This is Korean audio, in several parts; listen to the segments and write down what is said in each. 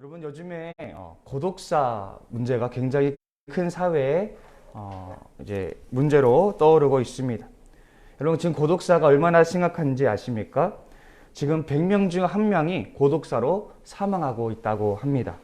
여러분 요즘에 고독사 문제가 굉장히 큰 사회의 이제 문제로 떠오르고 있습니다. 여러분 지금 고독사가 얼마나 심각한지 아십니까? 지금 100명 중 1명이 고독사로 사망하고 있다고 합니다.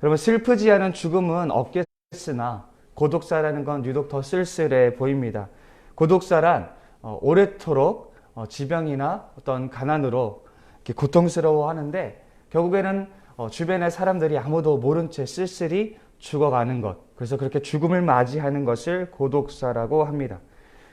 여러분 슬프지 않은 죽음은 없겠으나 고독사라는 건 유독 더 쓸쓸해 보입니다. 고독사란 오래도록 지병이나 어떤 가난으로 이렇게 고통스러워하는데 결국에는 주변의 사람들이 아무도 모른 채 쓸쓸히 죽어가는 것. 그래서 그렇게 죽음을 맞이하는 것을 고독사라고 합니다.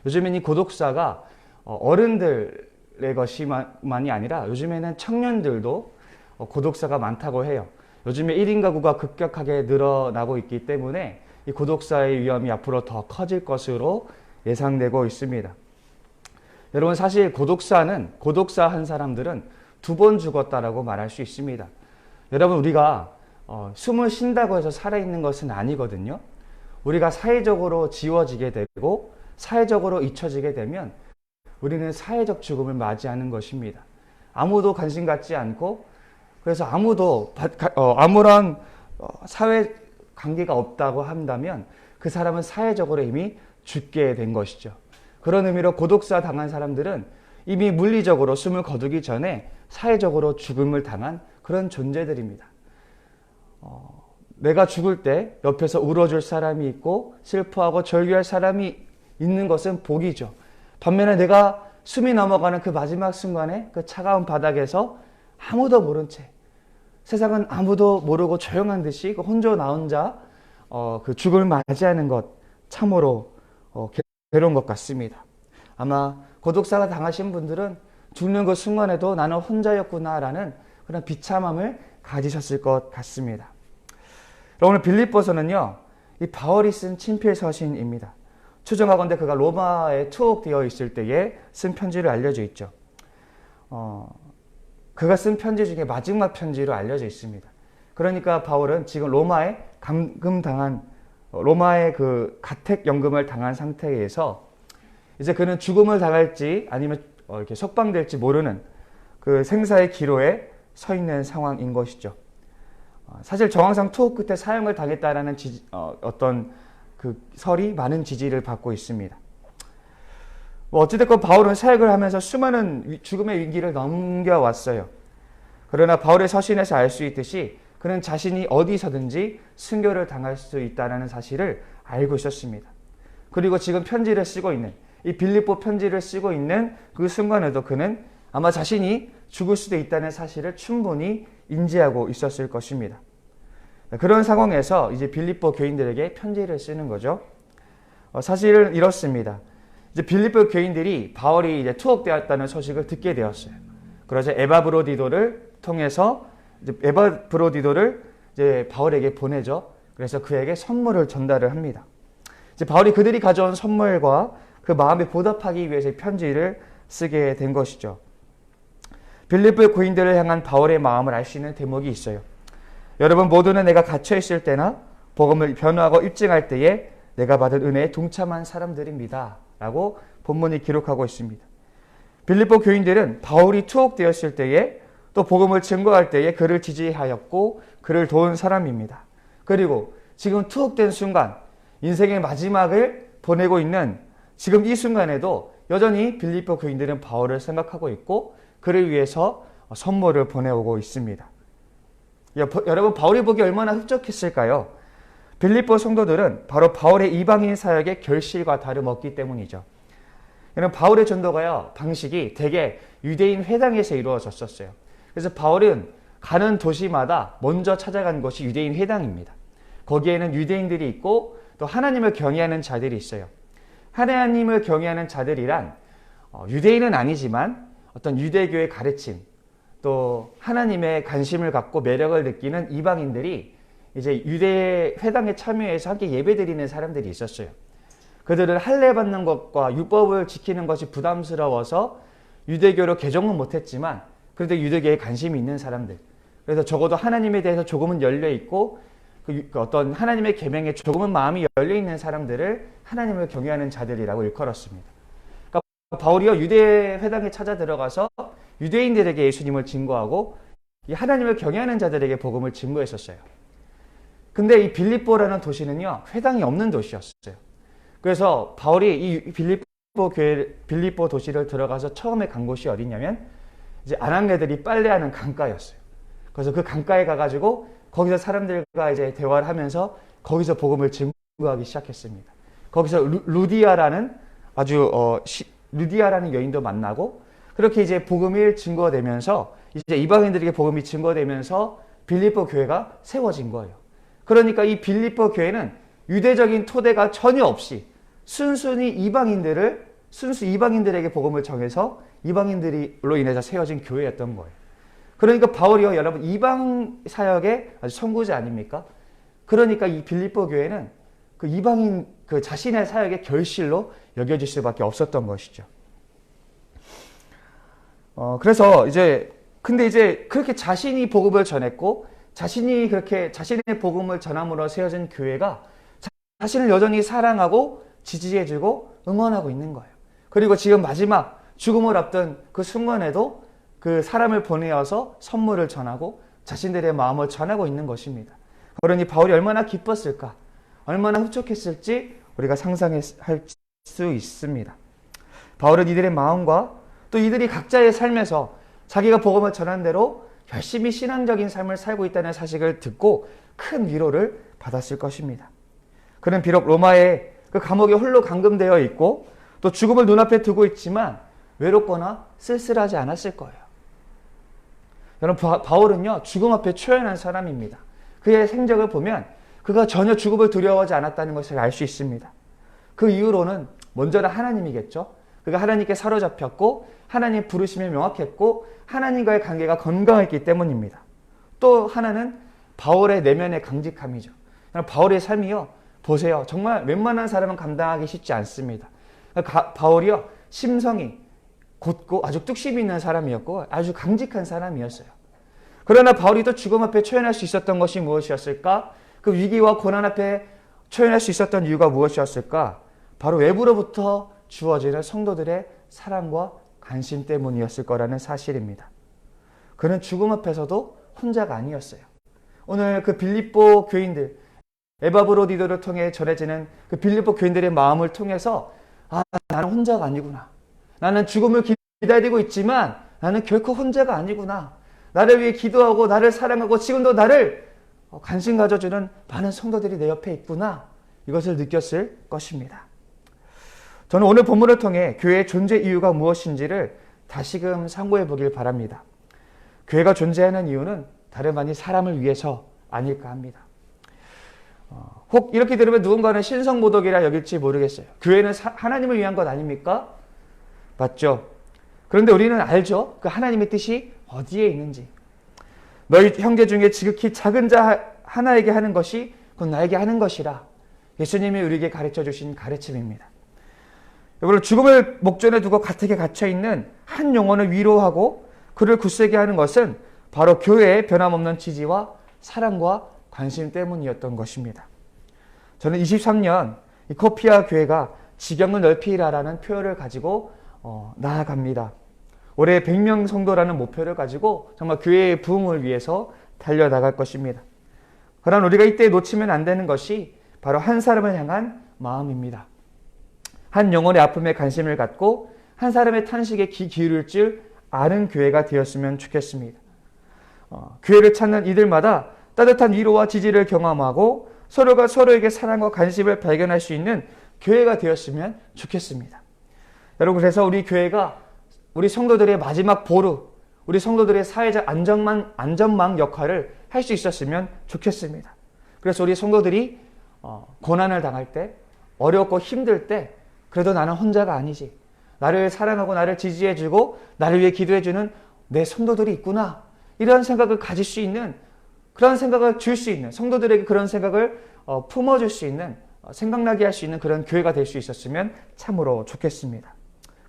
요즘엔 이 고독사가 어른들의 것이만이 아니라 요즘에는 청년들도 고독사가 많다고 해요. 요즘에 1인 가구가 급격하게 늘어나고 있기 때문에 이 고독사의 위험이 앞으로 더 커질 것으로 예상되고 있습니다. 여러분 사실 고독사 한 사람들은 2번 죽었다라고 말할 수 있습니다. 여러분 우리가 숨을 쉰다고 해서 살아있는 것은 아니거든요. 우리가 사회적으로 지워지게 되고 사회적으로 잊혀지게 되면 우리는 사회적 죽음을 맞이하는 것입니다. 아무도 관심 갖지 않고 그래서 아무도 아무런 사회 관계가 없다고 한다면 그 사람은 사회적으로 이미 죽게 된 것이죠. 그런 의미로 고독사 당한 사람들은 이미 물리적으로 숨을 거두기 전에 사회적으로 죽음을 당한 그런 존재들입니다. 내가 죽을 때 옆에서 울어줄 사람이 있고 슬퍼하고 절규할 사람이 있는 것은 복이죠. 반면에 내가 숨이 넘어가는 그 마지막 순간에 그 차가운 바닥에서 아무도 모른 채 세상은 아무도 모르고 조용한 듯이 혼자 나 혼자 그 죽음을 맞이하는 것 참으로 괴로운 것 같습니다. 아마 고독사가 당하신 분들은 죽는 그 순간에도 나는 혼자였구나라는 그런 비참함을 가지셨을 것 같습니다. 오늘 빌립보서는요, 이 바울이 쓴 친필 서신입니다. 추정하건대 그가 로마에 투옥되어 있을 때에 쓴 편지로 알려져 있죠. 그가 쓴 편지 중에 마지막 편지로 알려져 있습니다. 그러니까 바울은 지금 로마에 로마의 그 가택연금을 당한 상태에서 이제 그는 죽음을 당할지 아니면 이렇게 석방될지 모르는 그 생사의 기로에 서 있는 상황인 것이죠. 사실 정황상 투옥 끝에 사형을 당했다라는 어떤 그 설이 많은 지지를 받고 있습니다. 어찌됐건 바울은 사역을 하면서 수많은 죽음의 위기를 넘겨왔어요. 그러나 바울의 서신에서 알 수 있듯이 그는 자신이 어디서든지 순교를 당할 수 있다는 사실을 알고 있었습니다. 그리고 지금 편지를 쓰고 있는 이 빌립보 편지를 쓰고 있는 그 순간에도 그는 아마 자신이 죽을 수도 있다는 사실을 충분히 인지하고 있었을 것입니다. 그런 상황에서 이제 빌립보 교인들에게 편지를 쓰는 거죠. 사실은 이렇습니다. 이제 빌립보 교인들이 바울이 이제 투옥되었다는 소식을 듣게 되었어요. 그러자 에바브로디도를 통해서 에바브로디도를 이제 바울에게 보내죠. 그래서 그에게 선물을 전달을 합니다. 이제 바울이 그들이 가져온 선물과 그 마음에 보답하기 위해서 편지를 쓰게 된 것이죠. 빌립보 교인들을 향한 바울의 마음을 알 수 있는 대목이 있어요. 여러분 모두는 내가 갇혀 있을 때나 복음을 변호하고 입증할 때에 내가 받은 은혜에 동참한 사람들입니다. 라고 본문이 기록하고 있습니다. 빌립보 교인들은 바울이 투옥되었을 때에 또 복음을 증거할 때에 그를 지지하였고 그를 도운 사람입니다. 그리고 지금 투옥된 순간 인생의 마지막을 보내고 있는 지금 이 순간에도 여전히 빌립보 교인들은 바울을 생각하고 있고 그를 위해서 선물을 보내오고 있습니다. 여러분 바울이 보기 얼마나 흡족했을까요? 빌립보 성도들은 바로 바울의 이방인 사역의 결실과 다름없기 때문이죠. 여러분 바울의 전도가요 방식이 대개 유대인 회당에서 이루어졌었어요. 그래서 바울은 가는 도시마다 먼저 찾아간 곳이 유대인 회당입니다. 거기에는 유대인들이 있고 또 하나님을 경외하는 자들이 있어요. 하나님을 경외하는 자들이란 유대인은 아니지만 어떤 유대교의 가르침 또 하나님의 관심을 갖고 매력을 느끼는 이방인들이 이제 유대 회당에 참여해서 함께 예배드리는 사람들이 있었어요. 그들은 할례 받는 것과 율법을 지키는 것이 부담스러워서 유대교로 개종은 못했지만 그래도 유대교에 관심이 있는 사람들. 그래서 적어도 하나님에 대해서 조금은 열려 있고 그 어떤 하나님의 계명에 조금은 마음이 열려 있는 사람들을 하나님을 경외하는 자들이라고 일컬었습니다. 그러니까 바울이요 유대 회당에 찾아 들어가서 유대인들에게 예수님을 증거하고 이 하나님을 경외하는 자들에게 복음을 증거했었어요. 근데 이 빌립보라는 도시는요, 회당이 없는 도시였어요. 그래서 바울이 이 빌립보 도시를 들어가서 처음에 간 곳이 어디냐면 이제 아낙네들이 빨래하는 강가였어요. 그래서 그 강가에 가가지고 거기서 사람들과 이제 대화를 하면서 거기서 복음을 증거하기 시작했습니다. 거기서 루디아라는 루디아라는 여인도 만나고 그렇게 이제 복음이 증거되면서 이제 이방인들에게 복음이 증거되면서 빌립보 교회가 세워진 거예요. 그러니까 이 빌립보 교회는 유대적인 토대가 전혀 없이 순수 이방인들에게 복음을 정해서 이방인들로 인해서 세워진 교회였던 거예요. 그러니까 바울이요, 여러분 이방 사역의 아주 선구자 아닙니까? 그러니까 이 빌립보 교회는 그 이방인 그 자신의 사역의 결실로 여겨질 수밖에 없었던 것이죠. 그래서 근데 이제 그렇게 자신이 복음을 전했고 자신이 그렇게 자신의 복음을 전함으로 세워진 교회가 자신을 여전히 사랑하고 지지해주고 응원하고 있는 거예요. 그리고 지금 마지막 죽음을 앞둔 그 순간에도 그 사람을 보내어서 선물을 전하고 자신들의 마음을 전하고 있는 것입니다. 그러니 바울이 얼마나 기뻤을까, 얼마나 흡족했을지 우리가 상상할 수 있습니다. 바울은 이들의 마음과 또 이들이 각자의 삶에서 자기가 복음을 전한 대로 열심히 신앙적인 삶을 살고 있다는 사실을 듣고 큰 위로를 받았을 것입니다. 그는 비록 로마의 그 감옥에 홀로 감금되어 있고 또 죽음을 눈앞에 두고 있지만 외롭거나 쓸쓸하지 않았을 거예요. 여러분, 바울은요, 죽음 앞에 초연한 사람입니다. 그의 생적을 보면 그가 전혀 죽음을 두려워하지 않았다는 것을 알 수 있습니다. 그 이유로는 먼저는 하나님이겠죠. 그가 하나님께 사로잡혔고 하나님 부르심이 명확했고 하나님과의 관계가 건강했기 때문입니다. 또 하나는 바울의 내면의 강직함이죠. 바울의 삶이요, 보세요. 정말 웬만한 사람은 감당하기 쉽지 않습니다. 바울이요, 심성이 곧고 아주 뚝심이 있는 사람이었고 아주 강직한 사람이었어요. 그러나 바울이 또 죽음 앞에 초연할 수 있었던 것이 무엇이었을까? 그 위기와 고난 앞에 초연할 수 있었던 이유가 무엇이었을까? 바로 외부로부터 주어지는 성도들의 사랑과 관심 때문이었을 거라는 사실입니다. 그는 죽음 앞에서도 혼자가 아니었어요. 오늘 그 빌립보 교인들, 에바브로디도를 통해 전해지는 그 빌립보 교인들의 마음을 통해서 나는 혼자가 아니구나. 나는 죽음을 기다리고 있지만 나는 결코 혼자가 아니구나. 나를 위해 기도하고 나를 사랑하고 지금도 나를 관심 가져주는 많은 성도들이 내 옆에 있구나. 이것을 느꼈을 것입니다. 저는 오늘 본문을 통해 교회의 존재 이유가 무엇인지를 다시금 상고해 보길 바랍니다. 교회가 존재하는 이유는 다름 아닌 사람을 위해서 아닐까 합니다. 혹 이렇게 들으면 누군가는 신성모독이라 여길지 모르겠어요. 교회는 하나님을 위한 것 아닙니까? 맞죠? 그런데 우리는 알죠? 그 하나님의 뜻이 어디에 있는지. 너희 형제 중에 지극히 작은 자 하나에게 하는 것이 곧 나에게 하는 것이라. 예수님이 우리에게 가르쳐 주신 가르침입니다. 여러분, 죽음을 목전에 두고 가택에 갇혀있는 한 영혼을 위로하고 그를 굳세게 하는 것은 바로 교회의 변함없는 지지와 사랑과 관심 때문이었던 것입니다. 저는 23년 이 코피아 교회가 지경을 넓히라라는 표현을 가지고 나아갑니다. 올해 100명 성도라는 목표를 가지고 정말 교회의 부흥을 위해서 달려나갈 것입니다. 그러나 우리가 이때 놓치면 안 되는 것이 바로 한 사람을 향한 마음입니다. 한 영혼의 아픔에 관심을 갖고 한 사람의 탄식에 귀 기울일 줄 아는 교회가 되었으면 좋겠습니다. 교회를 찾는 이들마다 따뜻한 위로와 지지를 경험하고 서로가 서로에게 사랑과 관심을 발견할 수 있는 교회가 되었으면 좋겠습니다. 여러분, 그래서 우리 교회가 우리 성도들의 마지막 보루, 우리 성도들의 사회적 안전망 역할을 할 수 있었으면 좋겠습니다. 그래서 우리 성도들이 고난을 당할 때, 어렵고 힘들 때 그래도 나는 혼자가 아니지. 나를 사랑하고 나를 지지해주고 나를 위해 기도해주는 내 성도들이 있구나. 이런 생각을 가질 수 있는, 그런 생각을 줄 수 있는, 성도들에게 그런 생각을 품어줄 수 있는, 생각나게 할 수 있는 그런 교회가 될 수 있었으면 참으로 좋겠습니다.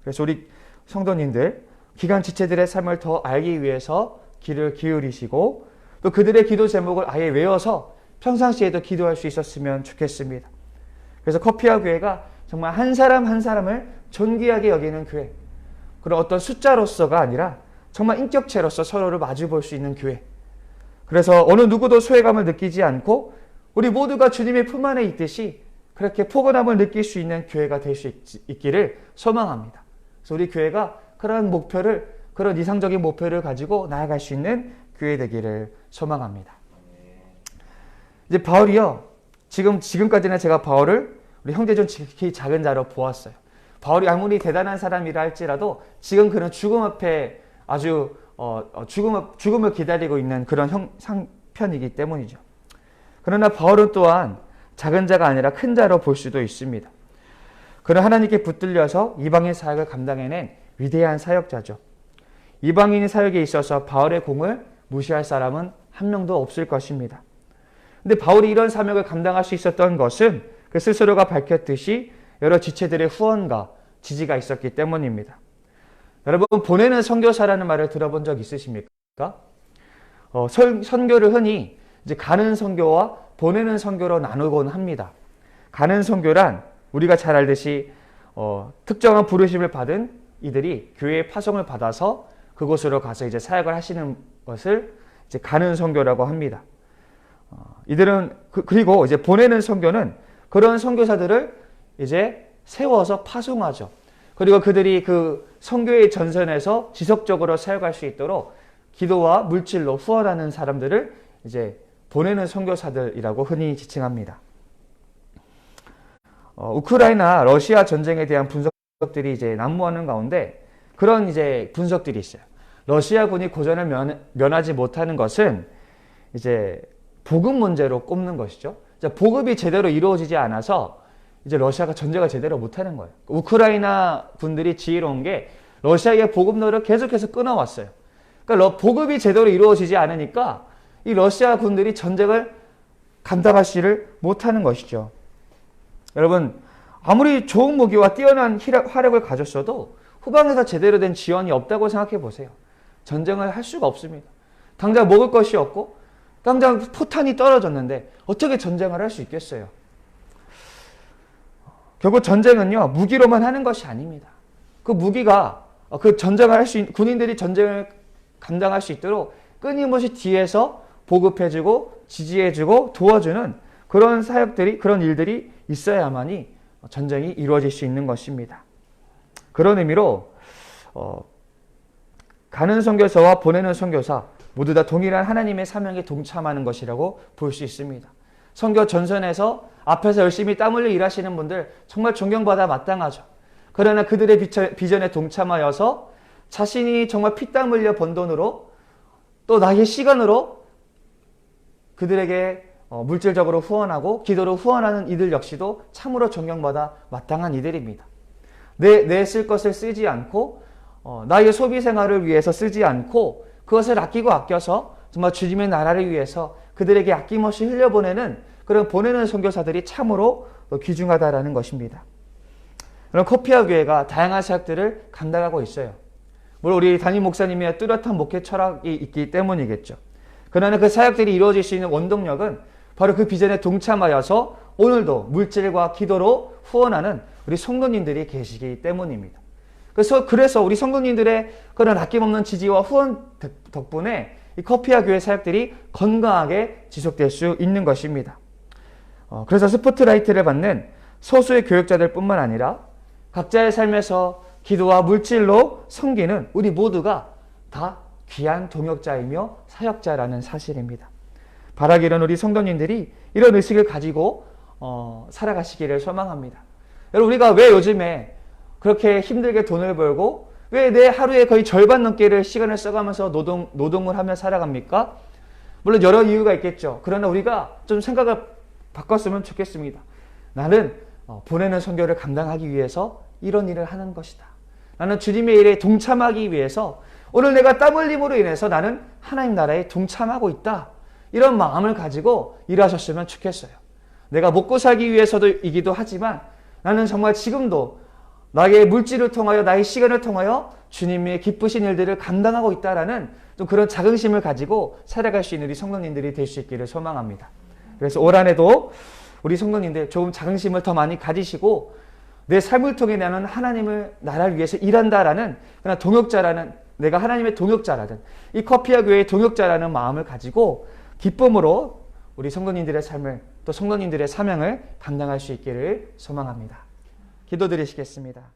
그래서 우리 성도님들, 기간 지체들의 삶을 더 알기 위해서 귀를 기울이시고 또 그들의 기도 제목을 아예 외워서 평상시에도 기도할 수 있었으면 좋겠습니다. 그래서 코피아 교회가 정말 한 사람 한 사람을 존귀하게 여기는 교회, 그런 어떤 숫자로서가 아니라 정말 인격체로서 서로를 마주 볼 수 있는 교회. 그래서 어느 누구도 소외감을 느끼지 않고 우리 모두가 주님의 품 안에 있듯이 그렇게 포근함을 느낄 수 있는 교회가 될 수 있기를 소망합니다. 그래서 우리 교회가 그런 목표를, 그런 이상적인 목표를 가지고 나아갈 수 있는 교회 되기를 소망합니다. 이제 바울이요, 지금까지는 제가 바울을 우리 형제전 지극히 작은 자로 보았어요. 바울이 아무리 대단한 사람이라 할지라도 지금 그는 죽음 앞에 아주 죽음을 기다리고 있는 그런 상편이기 때문이죠. 그러나 바울은 또한 작은 자가 아니라 큰 자로 볼 수도 있습니다. 그는 하나님께 붙들려서 이방인 사역을 감당해낸 위대한 사역자죠. 이방인 사역에 있어서 바울의 공을 무시할 사람은 한 명도 없을 것입니다. 근데 바울이 이런 사역을 감당할 수 있었던 것은 그 스스로가 밝혔듯이 여러 지체들의 후원과 지지가 있었기 때문입니다. 여러분, 보내는 선교사라는 말을 들어본 적 있으십니까? 선교를 흔히 이제 가는 선교와 보내는 선교로 나누곤 합니다. 가는 선교란 우리가 잘 알듯이 특정한 부르심을 받은 이들이 교회의 파송을 받아서 그곳으로 가서 이제 사역을 하시는 것을 이제 가는 선교라고 합니다. 이들은 그리고 이제 보내는 선교는 그런 선교사들을 이제 세워서 파송하죠. 그리고 그들이 그 선교의 전선에서 지속적으로 사역할 수 있도록 기도와 물질로 후원하는 사람들을 이제 보내는 선교사들이라고 흔히 지칭합니다. 우크라이나 러시아 전쟁에 대한 분석들이 이제 난무하는 가운데 그런 이제 분석들이 있어요. 러시아군이 고전을 면하지 못하는 것은 이제 보급 문제로 꼽는 것이죠. 보급이 제대로 이루어지지 않아서 이제 러시아가 전쟁을 제대로 못하는 거예요. 우크라이나 군들이 지혜로운 게 러시아의 보급로를 계속해서 끊어왔어요. 그러니까 보급이 제대로 이루어지지 않으니까 이 러시아 군들이 전쟁을 감당하지를 못하는 것이죠. 여러분, 아무리 좋은 무기와 뛰어난 화력을 가졌어도 후방에서 제대로 된 지원이 없다고 생각해 보세요. 전쟁을 할 수가 없습니다. 당장 먹을 것이 없고 당장 포탄이 떨어졌는데 어떻게 전쟁을 할 수 있겠어요? 결국 전쟁은요, 무기로만 하는 것이 아닙니다. 그 무기가 그 전쟁을 할 수 있는 군인들이 전쟁을 감당할 수 있도록 끊임없이 뒤에서 보급해주고 지지해주고 도와주는 그런 사역들이, 그런 일들이 있어야만이 전쟁이 이루어질 수 있는 것입니다. 그런 의미로 가는 선교사와 보내는 선교사 모두 다 동일한 하나님의 사명에 동참하는 것이라고 볼 수 있습니다. 선교 전선에서 앞에서 열심히 땀 흘려 일하시는 분들 정말 존경받아 마땅하죠. 그러나 그들의 비전에 동참하여서 자신이 정말 피땀 흘려 번 돈으로 또 나의 시간으로 그들에게 물질적으로 후원하고 기도로 후원하는 이들 역시도 참으로 존경받아 마땅한 이들입니다. 내 쓸 것을 쓰지 않고 나의 소비 생활을 위해서 쓰지 않고 그것을 아끼고 아껴서 정말 주님의 나라를 위해서 그들에게 아낌없이 흘려보내는 그런 보내는 선교사들이 참으로 귀중하다라는 것입니다. 그런 코피아 교회가 다양한 사역들을 감당하고 있어요. 물론 우리 담임 목사님의 뚜렷한 목회 철학이 있기 때문이겠죠. 그러나 그 사역들이 이루어질 수 있는 원동력은 바로 그 비전에 동참하여서 오늘도 물질과 기도로 후원하는 우리 성도님들이 계시기 때문입니다. 그래서 우리 성도님들의 그런 아낌없는 지지와 후원 덕분에 이 코피아 교회 사역들이 건강하게 지속될 수 있는 것입니다. 그래서 스포트라이트를 받는 소수의 교역자들 뿐만 아니라 각자의 삶에서 기도와 물질로 섬기는 우리 모두가 다 귀한 동역자이며 사역자라는 사실입니다. 바라기는 우리 성도님들이 이런 의식을 가지고 살아가시기를 소망합니다. 여러분, 우리가 왜 요즘에 그렇게 힘들게 돈을 벌고 왜 내 하루에 거의 절반 넘게를 시간을 써가면서 노동을 하며 살아갑니까? 물론 여러 이유가 있겠죠. 그러나 우리가 좀 생각을 바꿨으면 좋겠습니다. 나는 보내는 선교를 감당하기 위해서 이런 일을 하는 것이다. 나는 주님의 일에 동참하기 위해서 오늘 내가 땀 흘림으로 인해서 나는 하나님 나라에 동참하고 있다. 이런 마음을 가지고 일하셨으면 좋겠어요. 내가 먹고 살기 위해서도이기도 하지만 나는 정말 지금도 나의 물질을 통하여 나의 시간을 통하여 주님의 기쁘신 일들을 감당하고 있다라는 좀 그런 자긍심을 가지고 살아갈 수 있는 우리 성도님들이 될 수 있기를 소망합니다. 그래서 올 한해도 우리 성도님들 조금 자긍심을 더 많이 가지시고 내 삶을 통해 나는 하나님을 나라를 위해서 일한다라는 그런 동역자라는 내가 하나님의 동역자라든 이 커피와 교회의 동역자라는 마음을 가지고 기쁨으로 우리 성도님들의 삶을 또 성도님들의 사명을 감당할 수 있기를 소망합니다. 기도드리시겠습니다.